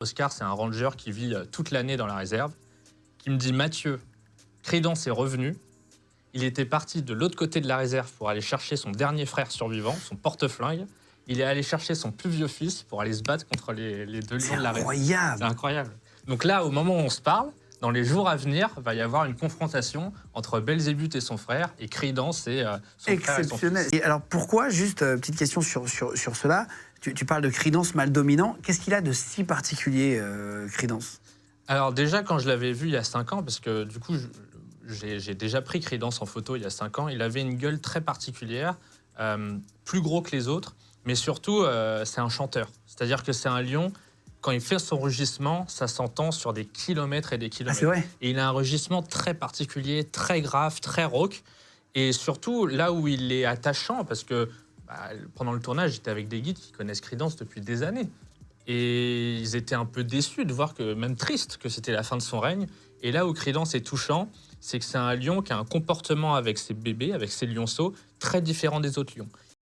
Oscar, c'est un ranger qui vit toute l'année dans la réserve, qui me dit: Mathieu, Creedence est revenu. Il était parti de l'autre côté de la réserve pour aller chercher son dernier frère survivant, son porte-flingue. Il est allé chercher son plus vieux fils pour aller se battre contre les deux lions de la réserve. Incroyable. C'est incroyable. Donc là, au moment où on se parle, dans les jours à venir, va y avoir une confrontation entre Belzébuth et son frère, et Creedence et son frère et son Exceptionnel. fils. Et alors pourquoi, juste petite question sur cela, tu parles de Creedence mal dominant, qu'est-ce qu'il a de si particulier, Creedence? Alors déjà, quand je l'avais vu il y a 5 ans, parce que du coup, j'ai déjà pris Creedence en photo il y a 5 ans, il avait une gueule très particulière, plus gros que les autres, mais surtout, c'est un chanteur. C'est-à-dire que c'est un lion, quand il fait son rugissement, ça s'entend sur des kilomètres et des Ah, kilomètres. c'est vrai. Et il a un rugissement très particulier, très grave, très rauque. Et surtout, là où il est attachant, parce que pendant le tournage, j'étais avec des guides qui connaissent Creedence depuis des années. Et ils étaient un peu déçus de voir que, même tristes, que c'était la fin de son règne. Et là où Creedence est touchant, c'est que c'est un lion qui a un comportement avec ses bébés, avec ses lionceaux, très différent des autres lions.